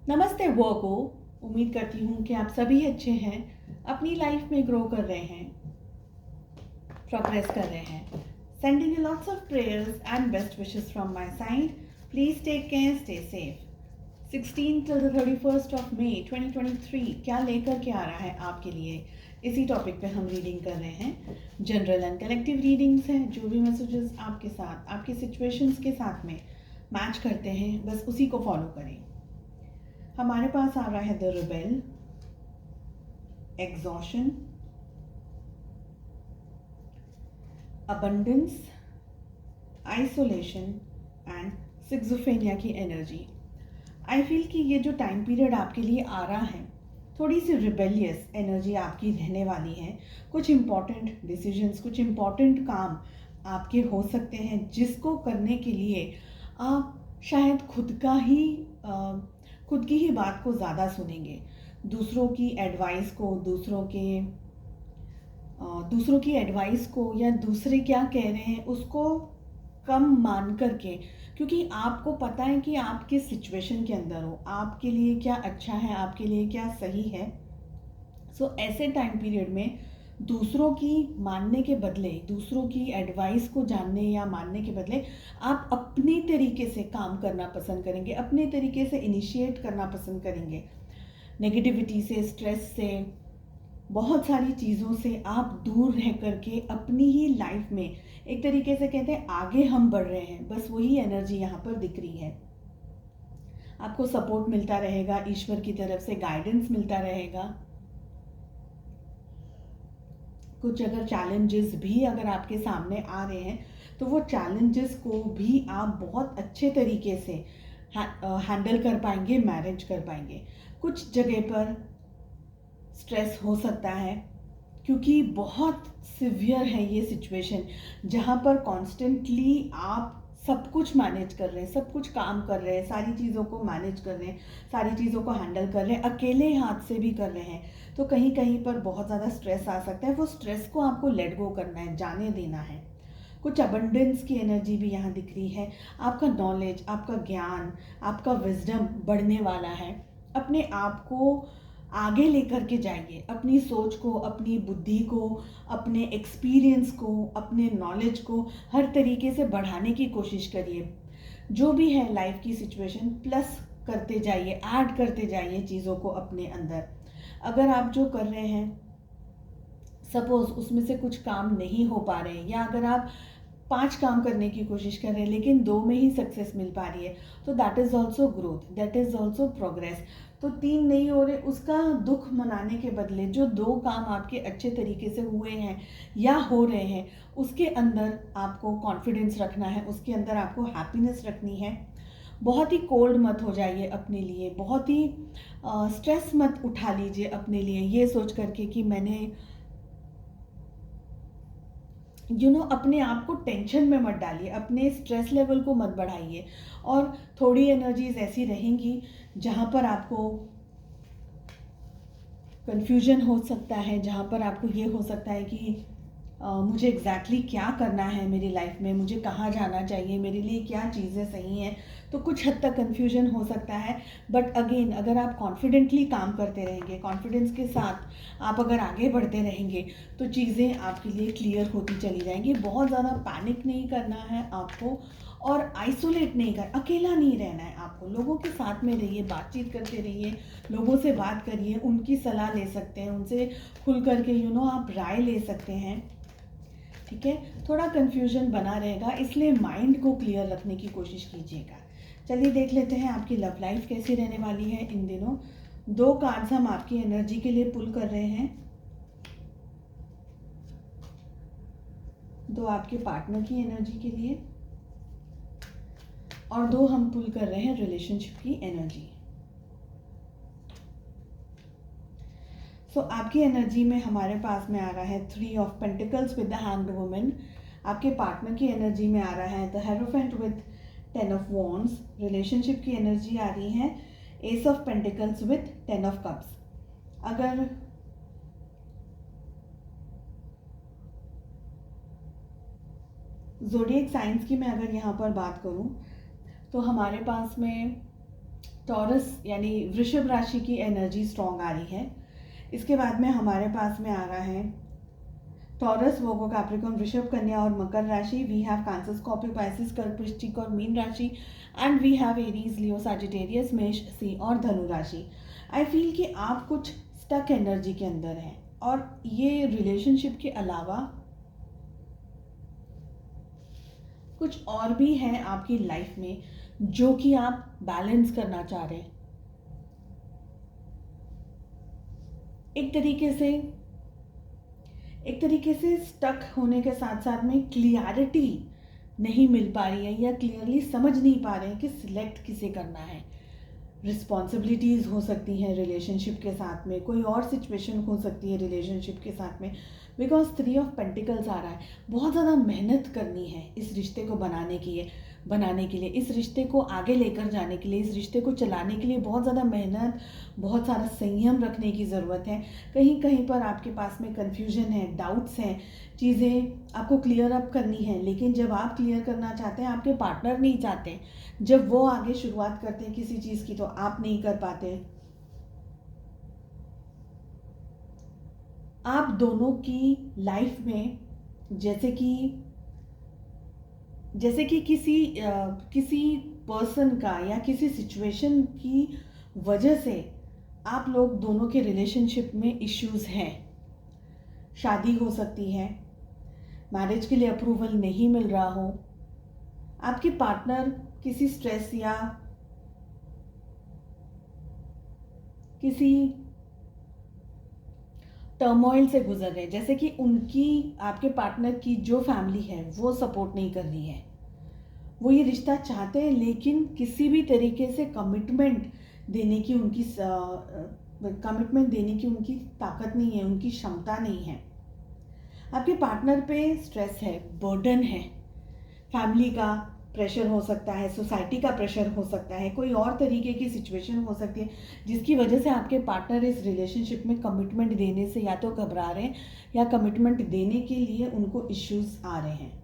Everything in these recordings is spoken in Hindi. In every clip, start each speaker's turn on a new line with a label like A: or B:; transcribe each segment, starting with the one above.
A: नमस्ते वर्गो। उम्मीद करती हूँ कि आप सभी अच्छे हैं, अपनी लाइफ में ग्रो कर रहे हैं, प्रोग्रेस कर रहे हैं। Sending you lots of prayers and best wishes from my side. Please take care, stay safe. 16 till the 31st of May 2023 क्या लेकर के आ रहा है आपके लिए, इसी टॉपिक पे हम रीडिंग कर रहे हैं। जनरल एंड कलेक्टिव रीडिंग्स हैं। जो भी मैसेजेस आपके साथ, आपकी सिचुएशंस के साथ में मैच करते हैं, बस उसी को फॉलो करें। हमारे पास आ रहा है the rebel, exhaustion, abundance, isolation and schizophrenia की एनर्जी। आई फील कि ये जो टाइम पीरियड आपके लिए आ रहा है, थोड़ी सी रिबेलियस एनर्जी आपकी रहने वाली है। कुछ इम्पॉर्टेंट डिसीजंस, कुछ इम्पॉर्टेंट काम आपके हो सकते हैं, जिसको करने के लिए आप शायद खुद की ही बात को ज़्यादा सुनेंगे। दूसरों की एडवाइस को, दूसरों की एडवाइस को या दूसरे क्या कह रहे हैं उसको कम मान करके, क्योंकि आपको पता है कि आप किस सिचुएशन के अंदर हो, आपके लिए क्या अच्छा है, आपके लिए क्या सही है। सो ऐसे टाइम पीरियड में दूसरों की मानने के बदले, दूसरों की एडवाइस को जानने या मानने के बदले आप अपने तरीके से काम करना पसंद करेंगे, अपने तरीके से इनिशिएट करना पसंद करेंगे। नेगेटिविटी से, स्ट्रेस से, बहुत सारी चीज़ों से आप दूर रह करके अपनी ही लाइफ में एक तरीके से कहते हैं आगे हम बढ़ रहे हैं। बस वही एनर्जी यहाँ पर दिख रही है। आपको सपोर्ट मिलता रहेगा, ईश्वर की तरफ से गाइडेंस मिलता रहेगा। कुछ अगर चैलेंजेस भी अगर आपके सामने आ रहे हैं, तो वो चैलेंजेस को भी आप बहुत अच्छे तरीके से हैंडल कर पाएंगे, मैनेज कर पाएंगे। कुछ जगह पर स्ट्रेस हो सकता है, क्योंकि बहुत सिवियर है ये सिचुएशन, जहाँ पर कॉन्स्टेंटली आप सब कुछ मैनेज कर रहे हैं, सब कुछ काम कर रहे हैं, सारी चीज़ों को मैनेज कर रहे हैं, सारी चीज़ों को हैंडल कर रहे हैं, अकेले हाथ से भी कर रहे हैं। तो कहीं कहीं पर बहुत ज़्यादा स्ट्रेस आ सकता है। वो स्ट्रेस को आपको लेट गो करना है, जाने देना है। कुछ अबंडेंस की एनर्जी भी यहाँ दिख रही है। आपका नॉलेज, आपका ज्ञान, आपका विजडम बढ़ने वाला है। अपने आप को आगे लेकर के जाइए, अपनी सोच को, अपनी बुद्धि को, अपने एक्सपीरियंस को, अपने नॉलेज को हर तरीके से बढ़ाने की कोशिश करिए। जो भी है लाइफ की सिचुएशन, प्लस करते जाइए, ऐड करते जाइए चीज़ों को अपने अंदर। अगर आप जो कर रहे हैं, सपोज उसमें से कुछ काम नहीं हो पा रहे हैं, या अगर आप 5 काम करने की कोशिश कर रहे हैं लेकिन 2 में ही सक्सेस मिल पा रही है, तो that is also growth, that is also progress. तो 3 नहीं हो रहे, उसका दुख मनाने के बदले जो 2 काम आपके अच्छे तरीके से हुए हैं या हो रहे हैं, उसके अंदर आपको कॉन्फिडेंस रखना है, उसके अंदर आपको हैप्पीनेस रखनी है। बहुत ही कोल्ड मत हो जाइए अपने लिए, बहुत ही स्ट्रेस मत उठा लीजिए अपने लिए, ये सोच करके कि मैंने अपने आप को टेंशन में मत डालिए, अपने स्ट्रेस लेवल को मत बढ़ाइए। और थोड़ी एनर्जीज ऐसी रहेंगी जहाँ पर आपको कन्फ्यूजन हो सकता है, जहाँ पर आपको ये हो सकता है कि मुझे एग्जैक्टली क्या करना है मेरी लाइफ में, मुझे कहाँ जाना चाहिए, मेरे लिए क्या चीज़ें सही हैं। तो कुछ हद तक कन्फ्यूजन हो सकता है, बट अगेन अगर आप कॉन्फिडेंटली काम करते रहेंगे, कॉन्फिडेंस के साथ आप अगर आगे बढ़ते रहेंगे, तो चीज़ें आपके लिए क्लियर होती चली जाएंगी। बहुत ज़्यादा पैनिक नहीं करना है आपको, और आइसोलेट नहीं कर, अकेला नहीं रहना है आपको। लोगों के साथ में रहिए, बातचीत करते रहिए, लोगों से बात करिए, उनकी सलाह ले सकते हैं, उनसे खुल करके आप राय ले सकते हैं। ठीक है, थोड़ा कन्फ्यूजन बना रहेगा, इसलिए माइंड को क्लियर रखने की कोशिश कीजिएगा। चलिए देख लेते हैं आपकी लव लाइफ कैसी रहने वाली है इन दिनों। 2 कार्ड्स हम आपकी एनर्जी के लिए पुल कर रहे हैं, 2 आपके पार्टनर की एनर्जी के लिए, और 2 हम पुल कर रहे हैं रिलेशनशिप की एनर्जी। सो आपकी एनर्जी में हमारे पास में आ रहा है 3 of pentacles with the hanged woman. आपके पार्टनर की एनर्जी में आ रहा है the hierophant with 10 of wands. Relationship की एनर्जी आ रही है S of pentacles with 10 of cups. अगर ज़ोडिएक साइंस की मैं अगर यहाँ पर बात करूँ, तो हमारे पास में टॉरस यानी वृषभ राशि की एनर्जी स्ट्रॉन्ग आ रही है। इसके बाद में हमारे पास में आ रहा है टॉरस, वर्गो, कैप्रिकॉर्न, वृषभ, कन्या और मकर राशि। We have Cancer, Scorpio, Pisces, कर्क, वृश्चिक और मीन राशि। And we have Aries, Leo, Sagittarius, मेष, सिंह और धनु राशि। आई फील कि आप कुछ स्टक एनर्जी के अंदर हैं और ये रिलेशनशिप के अलावा कुछ और भी है आपकी लाइफ में जो कि आप बैलेंस करना चाह रहे हैं। एक तरीके से स्टक होने के साथ साथ में क्लियरिटी नहीं मिल पा रही है या क्लियरली समझ नहीं पा रहे हैं कि सिलेक्ट किसे करना है। रिस्पॉन्सिबिलिटीज़ हो सकती हैं रिलेशनशिप के साथ में, कोई और सिचुएशन हो सकती है रिलेशनशिप के साथ में, बिकॉज 3 ऑफ पेंटिकल्स आ रहा है। बहुत ज़्यादा मेहनत करनी है इस रिश्ते को बनाने के लिए, इस रिश्ते को आगे लेकर जाने के लिए, इस रिश्ते को चलाने के लिए बहुत ज़्यादा मेहनत, बहुत सारा संयम रखने की ज़रूरत है। कहीं कहीं पर आपके पास में कन्फ्यूजन है, डाउट्स हैं, चीज़ें आपको क्लियर अप करनी है, लेकिन जब आप क्लियर करना चाहते हैं आपके पार्टनर नहीं चाहते। जब वो आगे शुरुआत करते हैं किसी चीज़ की तो आप नहीं कर पाते। आप दोनों की लाइफ में जैसे कि किसी पर्सन का या किसी सिचुएशन की वजह से आप लोग दोनों के रिलेशनशिप में इश्यूज हैं। शादी हो सकती है, मैरिज के लिए अप्रूवल नहीं मिल रहा हो, आपके पार्टनर किसी स्ट्रेस या किसी टर्मोइल से गुजर रहे हैं, जैसे कि आपके पार्टनर की जो फैमिली है वो सपोर्ट नहीं कर रही है। वो ये रिश्ता चाहते हैं लेकिन किसी भी तरीके से कमिटमेंट देने की उनकी ताकत नहीं है, उनकी क्षमता नहीं है। आपके पार्टनर पे स्ट्रेस है, बर्डन है, फैमिली का प्रेशर हो सकता है, सोसाइटी का प्रेशर हो सकता है, कोई और तरीके की सिचुएशन हो सकती है जिसकी वजह से आपके पार्टनर इस रिलेशनशिप में कमिटमेंट देने से या तो घबरा रहे हैं या कमिटमेंट देने के लिए उनको इश्यूज आ रहे हैं।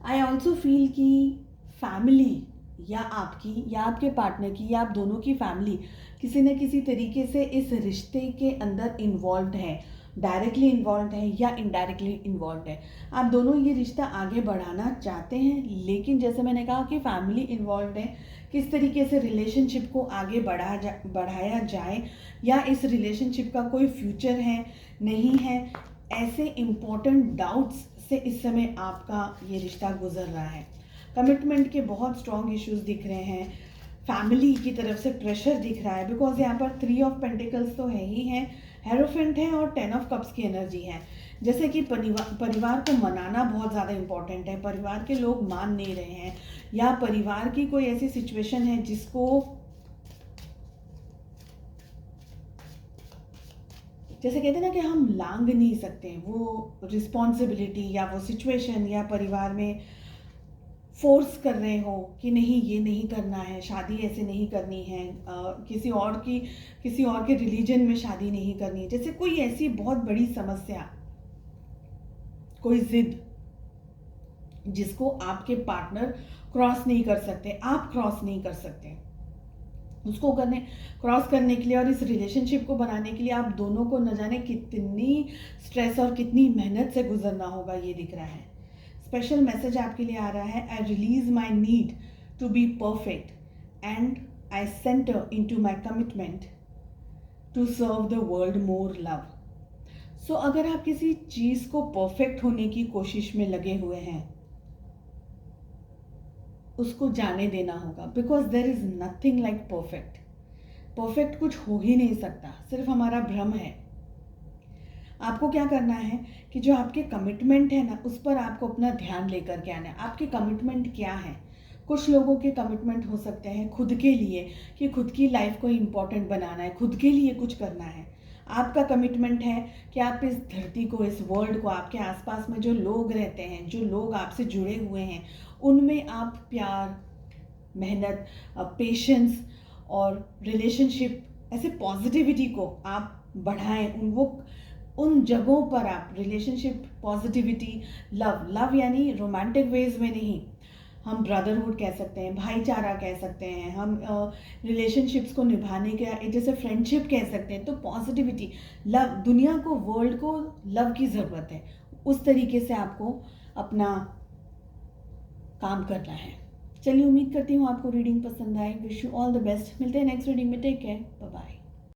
A: आई ऑल्सो फील कि फैमिली या आपकी या आपके पार्टनर की या आप दोनों की फैमिली किसी न किसी तरीके से इस रिश्ते के अंदर इन्वॉल्व है, डायरेक्टली इन्वॉल्व है या इनडायरेक्टली इन्वॉल्व है। आप दोनों ये रिश्ता आगे बढ़ाना चाहते हैं, लेकिन जैसे मैंने कहा कि फैमिली इन्वॉल्व है, किस तरीके से रिलेशनशिप को आगे बढ़ाया जाए या इस रिलेशनशिप का कोई फ्यूचर है नहीं है, ऐसे इम्पोर्टेंट डाउट्स से इस समय आपका ये रिश्ता गुजर रहा है। कमिटमेंट के बहुत स्ट्रॉन्ग इश्यूज दिख रहे हैं, फैमिली की तरफ से प्रेशर दिख रहा है, बिकॉज यहाँ पर 3 ऑफ पेंटिकल्स तो है ही है, हेरोफेंट है और 10 ऑफ कप्स की एनर्जी है। जैसे कि परिवार को मनाना बहुत ज़्यादा इम्पॉर्टेंट है, परिवार के लोग मान नहीं रहे हैं या परिवार की कोई ऐसी सिचुएशन है जिसको जैसे कहते हैं ना कि हम लांग नहीं सकते, वो रिस्पॉन्सिबिलिटी या वो सिचुएशन या परिवार में फोर्स कर रहे हो कि नहीं ये नहीं करना है, शादी ऐसे नहीं करनी है, किसी और के रिलीजन में शादी नहीं करनी है, जैसे कोई ऐसी बहुत बड़ी समस्या, कोई जिद जिसको आपके पार्टनर क्रॉस नहीं कर सकते, आप क्रॉस नहीं कर सकते, उसको क्रॉस करने के लिए और इस रिलेशनशिप को बनाने के लिए आप दोनों को न जाने कितनी स्ट्रेस और कितनी मेहनत से गुजरना होगा, ये दिख रहा है। स्पेशल मैसेज आपके लिए आ रहा है, I release my need to be perfect and I centre into my commitment to serve the world more love. So अगर आप किसी चीज़ को परफेक्ट होने की कोशिश में लगे हुए हैं, उसको जाने देना होगा, because there is nothing like perfect कुछ हो ही नहीं सकता, सिर्फ हमारा भ्रम है। आपको क्या करना है कि जो आपके कमिटमेंट है ना, उस पर आपको अपना ध्यान लेकर के आना है। आपके कमिटमेंट क्या है? कुछ लोगों के कमिटमेंट हो सकते हैं खुद के लिए, कि खुद की लाइफ को इम्पोर्टेंट बनाना है, खुद के लिए कुछ करना है। आपका कमिटमेंट है कि आप इस धरती को, इस वर्ल्ड को, आपके आसपास में जो लोग रहते हैं, जो लोग आपसे जुड़े हुए हैं, उनमें आप प्यार, मेहनत, पेशेंस और रिलेशनशिप, ऐसे पॉजिटिविटी को आप बढ़ाएं, उन जगहों पर आप रिलेशनशिप, पॉजिटिविटी, लव यानी रोमांटिक वेज में नहीं, हम ब्रदरहुड कह सकते हैं, भाईचारा कह सकते हैं, हम रिलेशनशिप्स को निभाने के जैसे फ्रेंडशिप कह सकते हैं। तो पॉजिटिविटी, लव, दुनिया को, वर्ल्ड को लव की ज़रूरत है, उस तरीके से आपको अपना काम करना है। चलिए, उम्मीद करती हूँ आपको रीडिंग पसंद आए। Wish you all the best. मिलते हैं नेक्स्ट रीडिंग में। Take care, bye bye.